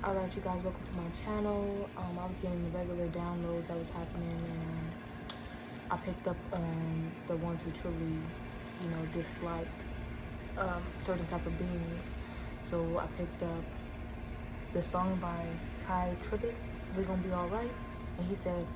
Alright, you guys, welcome to my channel. I was getting the regular downloads that was happening, and I picked up on the ones who truly, dislike certain type of beings. So I picked up the song by Ty Tribbett, "We're Gonna Be Alright," and he said,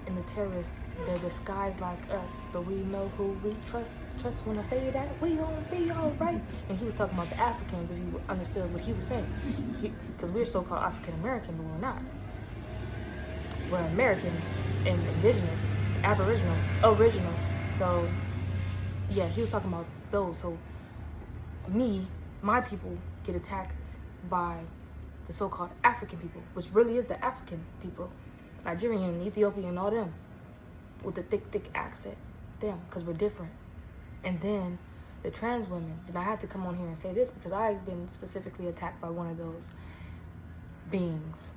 "In the terrorists, they're disguised like us, but we know who we trust. Trust when I say that, we gonna be alright." And he was talking about the Africans, if you understood what he was saying. Because we're so-called African American, but we're not. We're American and indigenous, aboriginal, original. So, yeah, he was talking about those. So, my people get attacked by the so-called African people, which really is the African people. Nigerian, Ethiopian, all them with the thick accent, them, because we're different. And then the trans women. Then I had to come on here and say this because I've been specifically attacked by one of those beings,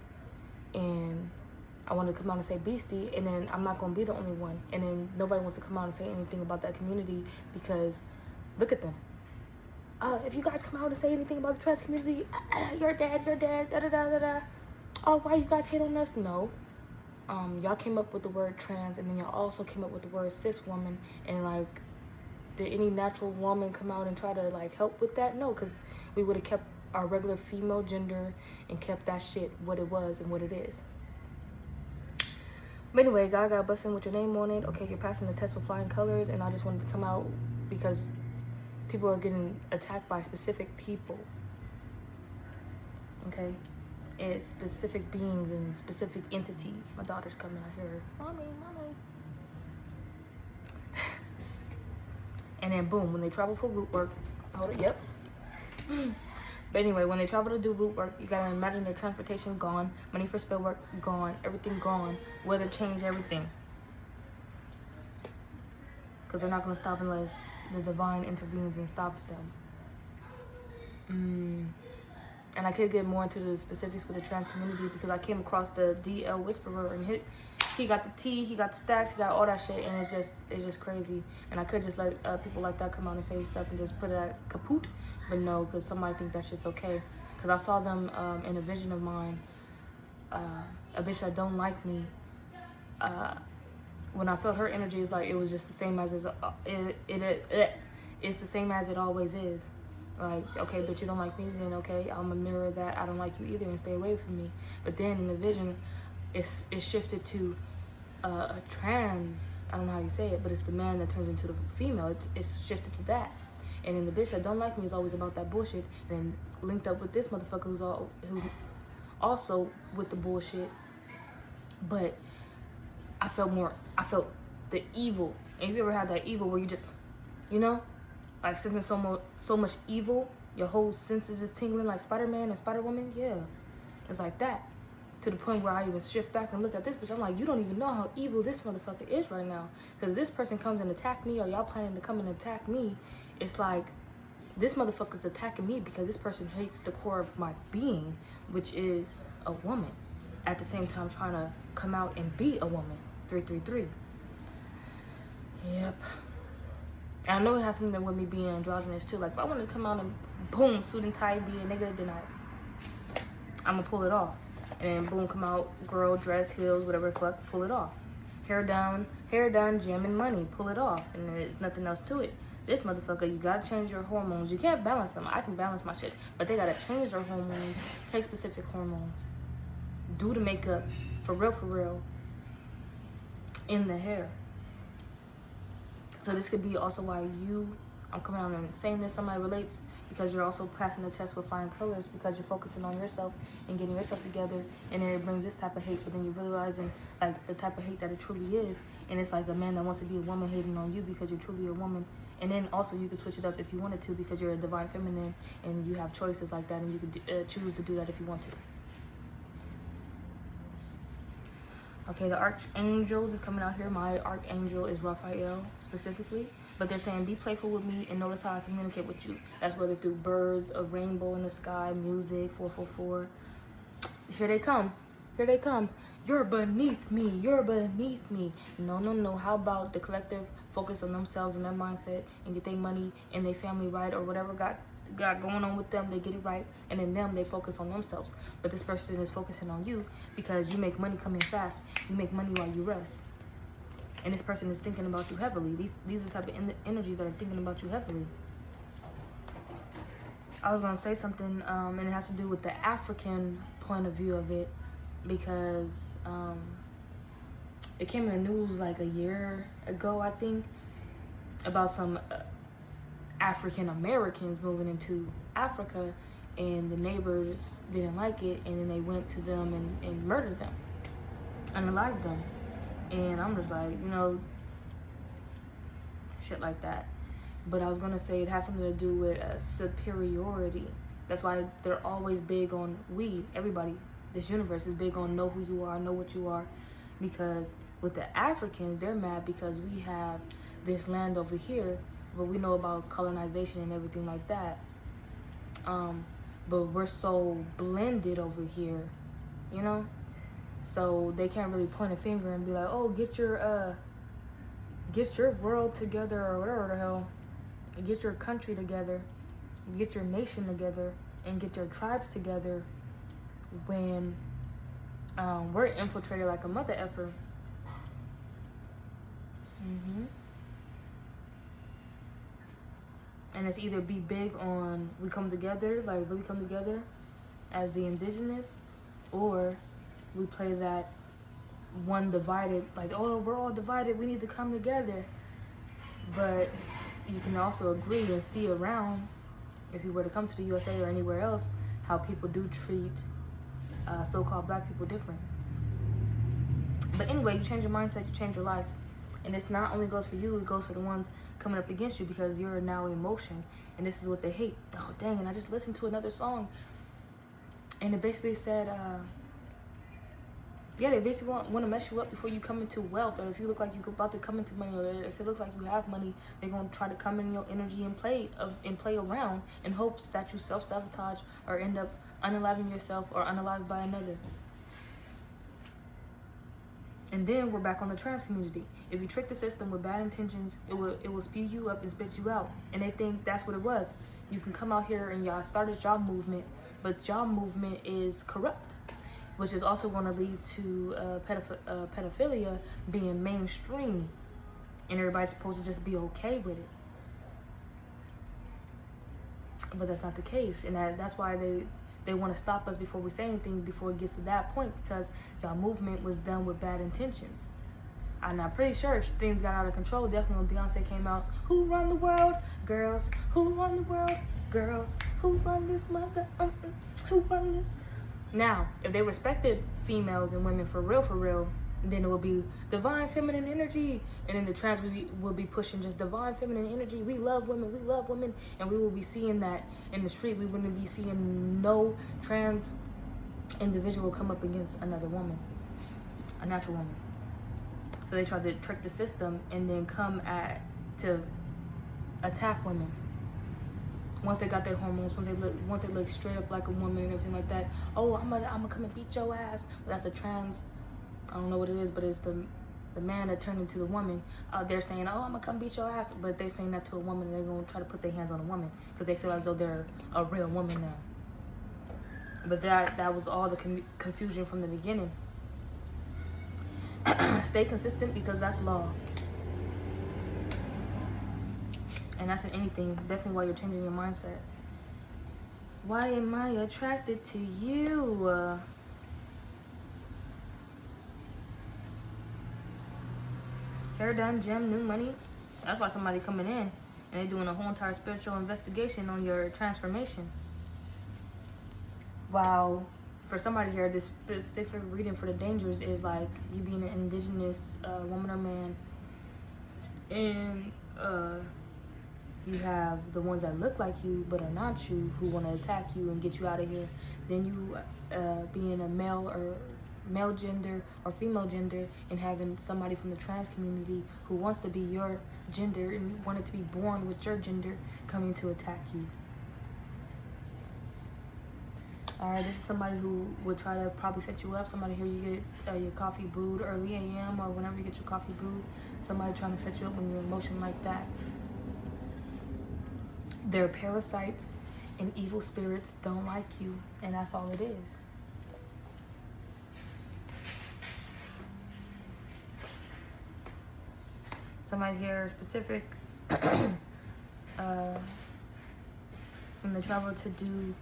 and I wanted to come out and say beastie, and then I'm not going to be the only one, and then nobody wants to come out and say anything about that community because look at them. If you guys come out and say anything about the trans community, you're dead, da da da da da. Oh, why you guys hate on us? No. Y'all came up with the word trans, and then y'all also came up with the word cis woman, and like, did any natural woman come out and try to like help with that? No, because we would have kept our regular female gender and kept that shit what it was and what it is. But anyway, God got busting with your name on it. Okay, you're passing the test with flying colors, and I just wanted to come out because people are getting attacked by specific people. Okay? It's specific beings and specific entities. My daughter's coming. I hear her, mommy. And then boom, when they travel for root work, hold it, yep. But anyway, when they travel to do root work, you gotta imagine their transportation gone, money for spell work gone, everything gone, weather change, everything. Because they're not gonna stop unless the divine intervenes and stops them. And I could get more into the specifics with the trans community because I came across the DL Whisperer, and he got the T, he got the stacks, he got all that shit, and it's just crazy. And I could just let people like that come out and say stuff and just put it at kaput, but no, because somebody think that shit's okay. Because I saw them in a vision of mine, a bitch that don't like me. When I felt her energy, it's like it was just the same as it's the same as it always is. Like, okay, but you don't like me, then okay, I'm gonna mirror that. I don't like you either and stay away from me. But then in the vision, it's shifted to a trans, I don't know how you say it, but it's the man that turns into the female. It's shifted to that. And then the bitch that don't like me is always about that bullshit, and linked up with this motherfucker who's also with the bullshit. But I felt the evil. And if you ever had that evil where you just, like sensing so much evil, your whole senses is tingling like Spider-Man and Spider-Woman, yeah. It's like that. To the point where I even shift back and look at this bitch, I'm like, you don't even know how evil this motherfucker is right now. Because this person comes and attack me, or y'all planning to come and attack me, it's like, this motherfucker's attacking me because this person hates the core of my being, which is a woman. At the same time trying to come out and be a woman. 333. Yep. And I know it has something with me being androgynous too. Like, if I wanted to come out and boom, suit and tie, be a nigga, then I'm gonna pull it off. And then boom, come out, girl, dress, heels, whatever the fuck, pull it off. Hair down, jamming money, pull it off. And there's nothing else to it. This motherfucker, you gotta change your hormones. You can't balance them. I can balance my shit. But they gotta change their hormones, take specific hormones. Do the makeup, for real, in the hair. So this could be also why I'm coming out and saying this, somebody relates, because you're also passing the test with flying colors, because you're focusing on yourself and getting yourself together, and then it brings this type of hate, but then you're realizing like the type of hate that it truly is, and it's like a man that wants to be a woman hating on you because you're truly a woman. And then also you could switch it up if you wanted to, because you're a divine feminine and you have choices like that, and you could choose to do that if you want to. Okay, the archangels is coming out here. My archangel is Raphael specifically. But they're saying, be playful with me and notice how I communicate with you. That's whether through birds, a rainbow in the sky, music, 444. Here they come. You're beneath me. No. How about the collective focus on themselves and their mindset and get their money and their family right, or whatever got got going on with them, they get it right, and then they focus on themselves. But this person is focusing on you because you make money come in fast. You make money while you rest. And this person is thinking about you heavily. These are the type of energies that are thinking about you heavily. I was going to say something, and it has to do with the African point of view of it, because it came in the news like a year ago, I think, about some African Americans moving into Africa, and the neighbors didn't like it, and then they went to them and murdered them, unalived them. And I'm just like, you know, shit like that. But I was gonna say it has something to do with superiority. That's why they're always big on, everybody, this universe is big on know who you are, know what you are. Because with the Africans, they're mad because we have this land over here, but we know about colonization and everything like that. But we're so blended over here, you know? So they can't really point a finger and be like, oh, get your world together, or whatever the hell. Get your country together, get your nation together, and get your tribes together, when we're infiltrated like a mother effer. And it's either be big on we come together, like really come together as the indigenous, or we play that one divided, like, oh, we're all divided, we need to come together. But you can also agree and see around, if you were to come to the USA or anywhere else, how people do treat so-called black people different. But anyway, you change your mindset, you change your life. And this not only goes for you, it goes for the ones coming up against you, because you're now in motion. And this is what they hate. Oh, dang, and I just listened to another song. And it basically said, yeah, they basically want to mess you up before you come into wealth, or if you look like you're about to come into money, or if it looks like you have money, they're going to try to come in your energy and play around in hopes that you self-sabotage or end up unaliving yourself or unalived by another. And then we're back on the trans community. If you trick the system with bad intentions, it will spew you up and spit you out. And they think that's what it was. You can come out here and y'all start a job movement, but job movement is corrupt, which is also going to lead to pedophilia being mainstream, and everybody's supposed to just be okay with it. But that's not the case, and that's why they want to stop us before we say anything, before it gets to that point, because y'all movement was done with bad intentions. And I'm pretty sure things got out of control, definitely when Beyonce came out. Who run the world? Girls. Who run the world? Girls. Who run this mother? Who run this? Now, if they respected females and women for real, then it would be divine feminine energy. And then the trans will be pushing just divine feminine energy. We love women, and we will be seeing that in the street. We wouldn't be seeing no trans individual come up against another woman, a natural woman. So they tried to trick the system and then come to attack women. Once they got their hormones, once they look straight up like a woman and everything like that. Oh, I'm gonna come and beat your ass. But that's a trans, I don't know what it is, but it's the man that turned into the woman. They're saying, oh, I'm gonna come beat your ass, but they're saying that to a woman, and they're gonna try to put their hands on a woman because they feel as though they're a real woman now. But that was all the confusion from the beginning. Stay consistent, because that's law. And that's in anything, definitely while you're changing your mindset. Why am I attracted to you? Hair done, gem, new money. That's why somebody coming in and they're doing a whole entire spiritual investigation on your transformation. Wow. For somebody here, this specific reading for the dangers is like you being an indigenous woman or man, and you have the ones that look like you but are not you, who want to attack you and get you out of here. Then you being a male gender or female gender, and having somebody from the trans community who wants to be your gender and wanted to be born with your gender coming to attack you. Alright, this is somebody who would try to probably set you up. Somebody here, you get your coffee brewed early AM or whenever you get your coffee brewed. Somebody trying to set you up when you're in motion like that. They're parasites, And evil spirits don't like you, and that's all it is. Somebody here specific, when they travel to do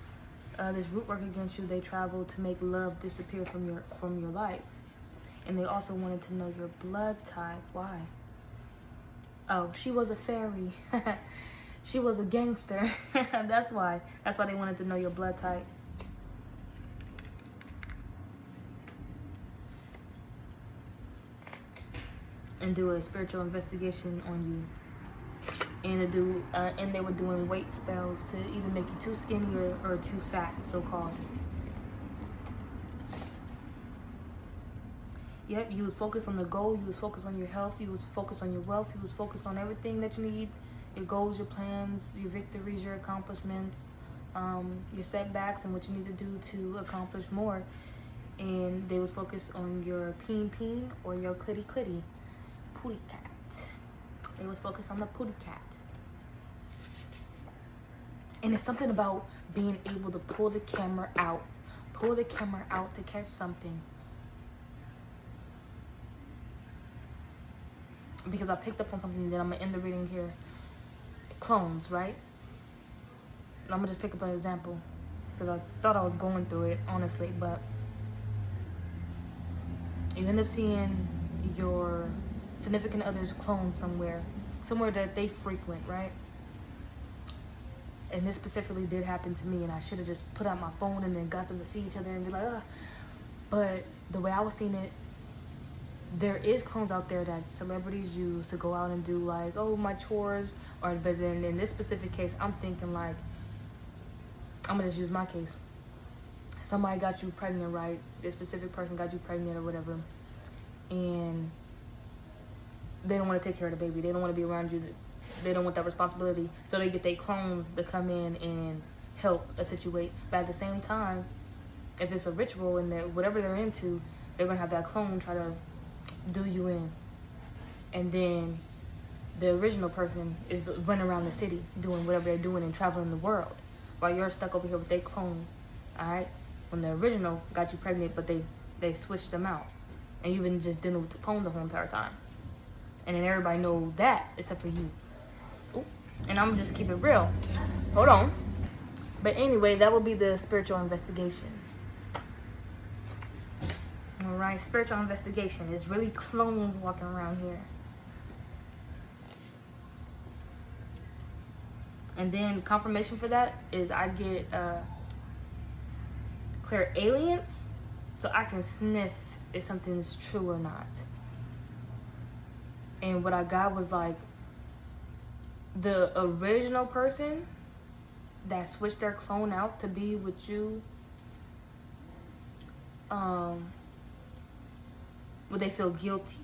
this root work against you, they travel to make love disappear from your life. And they also wanted to know your blood type. Why? Oh, she was a fairy. She was a gangster. That's why. That's why they wanted to know your blood type. And do a spiritual investigation on you. And they were doing weight spells to either make you too skinny or too fat, so-called. Yep, you was focused on the goal, you was focused on your health, you was focused on your wealth, you was focused on everything that you need, your goals, your plans, your victories, your accomplishments, your setbacks, and what you need to do to accomplish more. And they was focused on your peen or your clitty pooty cat. They was focused on the pooty cat. And it's something about being able to pull the camera out to catch something. Because I picked up on something that I'm gonna end the reading here. Clones, right? And I'm gonna just pick up an example because I thought I was going through it, honestly, but you end up seeing your significant other's clone somewhere that they frequent, right? And this specifically did happen to me, and I should have just put out my phone and then got them to see each other and be like, ugh. But the way I was seeing it, there is clones out there that celebrities use to go out and do, like, oh, my chores, but then in this specific case, I'm thinking, like, I'm gonna just use my case. Somebody got you pregnant, right? This specific person got you pregnant or whatever, and they don't want to take care of the baby. They don't want to be around you. They don't want that responsibility, so they get their clone to come in and help situate. But at the same time, if it's a ritual and whatever they're into, they're gonna have that clone try to do you in, and then the original person is running around the city doing whatever they're doing and traveling the world while you're stuck over here with their clone. All right, when the original got you pregnant, but they switched them out, and you've been just dealing with the clone the whole entire time, and then everybody know that except for you. Ooh. And I'm just keep it real. Hold on. But anyway, that will be the spiritual investigation. All right, spiritual investigation. There's really clones walking around here. And then confirmation for that is I get clear aliens, so I can sniff if something's true or not. And what I got was like the original person that switched their clone out to be with you. Would they feel guilty?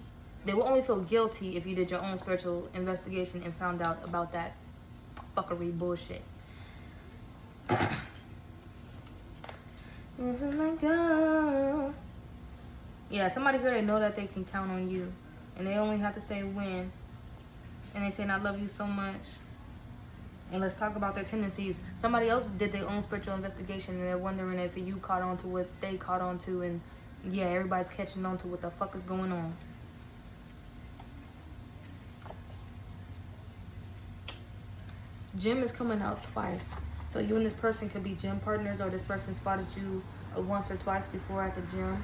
They will only feel guilty if you did your own spiritual investigation and found out about that fuckery bullshit. This is my girl. Yeah, somebody here, they know that they can count on you, and they only have to say when. And they saying, I love you so much. And let's talk about their tendencies. Somebody else did their own spiritual investigation, and they're wondering if you caught on to what they caught on to, and yeah, everybody's catching on to what the fuck is going on. Gym is coming out twice. So you and this person could be gym partners, or this person spotted you once or twice before at the gym.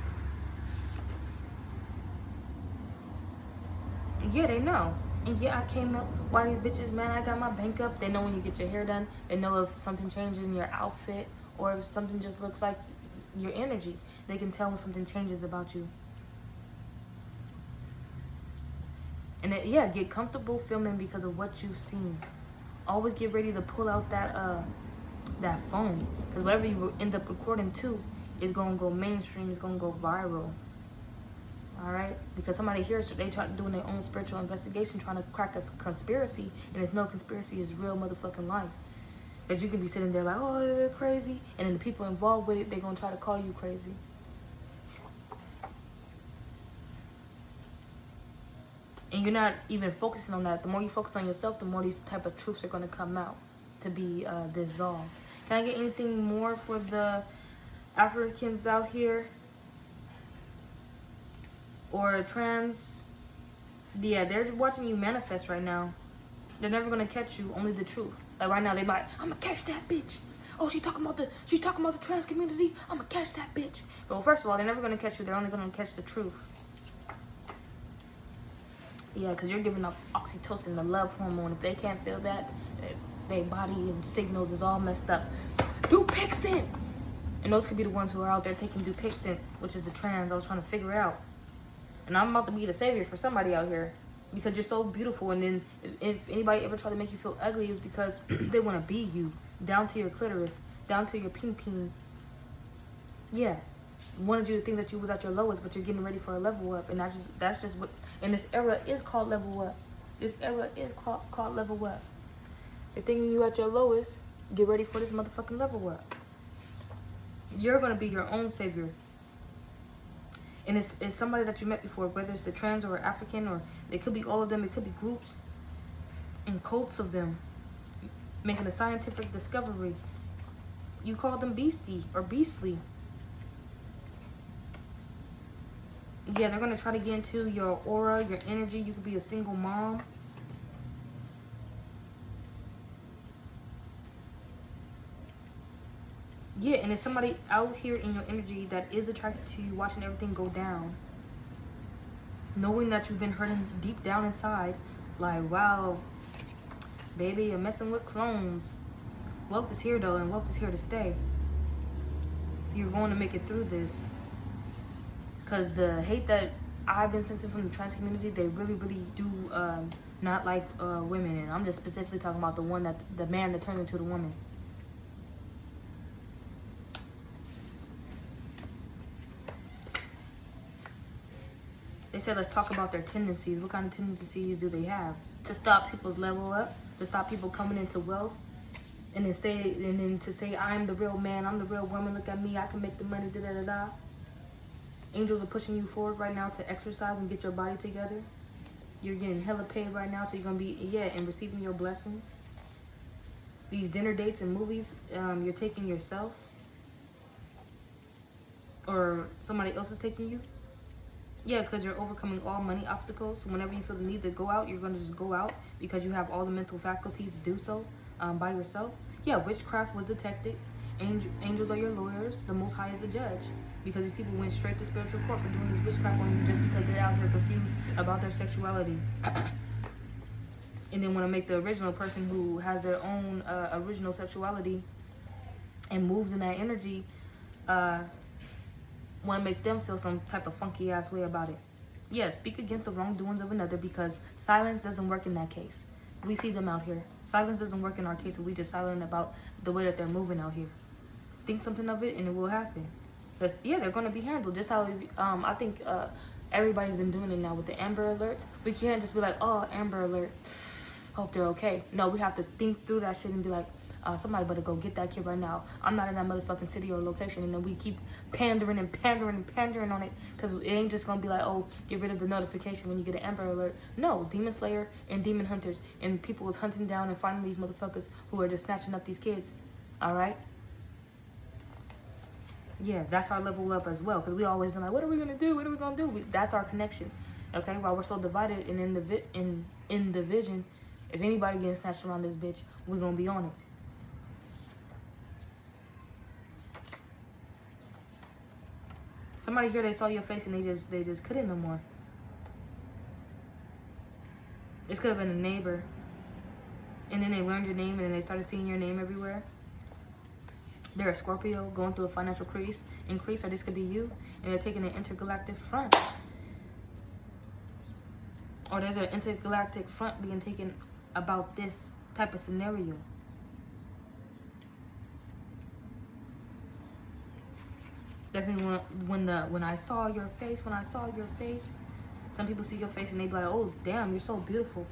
Yeah, they know. And yeah, I came up, why these bitches, man, I got my bank up. They know when you get your hair done. They know if something changes in your outfit, or if something just looks like your energy. They can tell when something changes about you. And then, yeah, get comfortable filming because of what you've seen. Always get ready to pull out that phone, because whatever you end up recording to is gonna go mainstream. It's gonna go viral. All right, because somebody here, they try doing their own spiritual investigation, trying to crack a conspiracy, and there's no conspiracy. It's real motherfucking life. Because you can be sitting there like, oh, they're crazy, and then the people involved with it, they're gonna try to call you crazy. And you're not even focusing on that. The more you focus on yourself, the more these type of truths are gonna come out to be dissolved. Can I get anything more for the Africans out here? Or trans? Yeah, they're watching you manifest right now. They're never gonna catch you, only the truth. Like right now, they might, I'ma catch that bitch. Oh, she's talking about the trans community. I'ma catch that bitch. Well, first of all, they're never gonna catch you. They're only gonna catch the truth. Yeah, because you're giving off oxytocin, the love hormone. If they can't feel that, their body and signals is all messed up. Dupixent! And those could be the ones who are out there taking Dupixent, which is the trans. I was trying to figure it out. And I'm about to be the savior for somebody out here. Because you're so beautiful. And then if anybody ever try to make you feel ugly, it's because they want to be you. Down to your clitoris. Down to your peen. Yeah. Wanted you to think that you was at your lowest, but you're getting ready for a level up. And that's just what, and this era is called level up. This era is called level up. They're thinking you at your lowest, get ready for this motherfucking level up. You're going to be your own savior. And it's somebody that you met before, whether it's the trans or African, or it could be all of them, it could be groups and cults of them making a scientific discovery. You call them beastie or beastly. Yeah, they're going to try to get into your aura, your energy. You could be a single mom. Yeah, and it's somebody out here in your energy that is attracted to you, watching everything go down. Knowing that you've been hurting deep down inside. Like, wow, baby, you're messing with clones. Wealth is here, though, and wealth is here to stay. You're going to make it through this. Because the hate that I've been sensing from the trans community, they really, really do not like women. And I'm just specifically talking about the man that turned into the woman. They said, let's talk about their tendencies. What kind of tendencies do they have? To stop people's level up, to stop people coming into wealth, and then to say, I'm the real man, I'm the real woman, look at me, I can make the money, da-da-da-da. Angels are pushing you forward right now to exercise and get your body together. You're getting hella paid right now, so you're going to be, and receiving your blessings. These dinner dates and movies, you're taking yourself. Or somebody else is taking you. Yeah, because you're overcoming all money obstacles. So whenever you feel the need to go out, you're going to just go out because you have all the mental faculties to do so by yourself. Yeah, witchcraft was detected. Angels are your lawyers. The Most High is the judge. Because these people went straight to spiritual court for doing this witchcraft on you just because they're out here confused about their sexuality. And then want to make the original person who has their own original sexuality and moves in that energy want to make them feel some type of funky ass way about it. Yeah, speak against the wrongdoings of another, because silence doesn't work in that case. We see them out here. Silence doesn't work in our case if we just silent about the way that they're moving out here. Think something of it and it will happen. Because, yeah, they're going to be handled. Just how, I think everybody's been doing it now with the Amber Alerts. We can't just be like, oh, Amber Alert, hope they're okay. No, we have to think through that shit and be like, somebody better go get that kid right now. I'm not in that motherfucking city or location. And then we keep pandering on it. Because it ain't just going to be like, oh, get rid of the notification when you get an Amber Alert. No, Demon Slayer and Demon Hunters and people is hunting down and finding these motherfuckers who are just snatching up these kids. All right? Yeah, that's our level up as well. Because we always been like, what are we going to do? What are we going to do? That's our connection. Okay? While we're so divided and in the vision, if anybody getting snatched around this bitch, we're going to be on it. Somebody here, they saw your face and they just couldn't no more. This could have been a neighbor. And then they learned your name and then they started seeing your name everywhere. They're a Scorpio going through a financial increase, or this could be you, and they're taking an intergalactic front. Or there's an intergalactic front being taken about this type of scenario. Definitely when I saw your face, some people see your face and they be like, oh damn, you're so beautiful.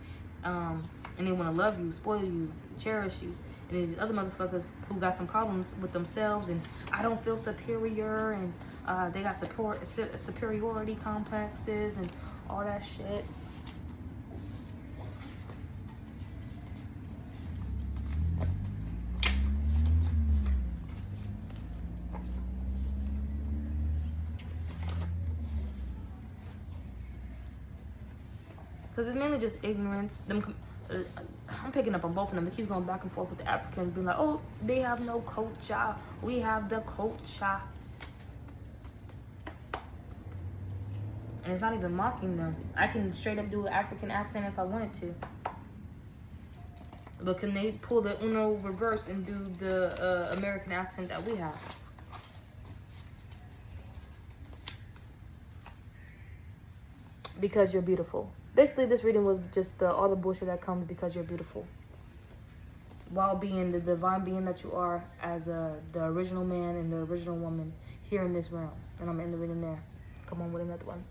And they want to love you, spoil you, cherish you. And then these other motherfuckers who got some problems with themselves and I don't feel superior, and they got superiority complexes and all that shit. Because it's mainly just ignorance. I'm picking up on both of them. It keeps going back and forth with the Africans being like, oh, they have no culture. We have the culture. And it's not even mocking them. I can straight up do an African accent if I wanted to. But can they pull the Uno reverse and do the American accent that we have? Because you're beautiful. Basically, this reading was just all the bullshit that comes because you're beautiful. While being the divine being that you are as the original man and the original woman here in this realm. And I'm in the reading there. Come on with another one.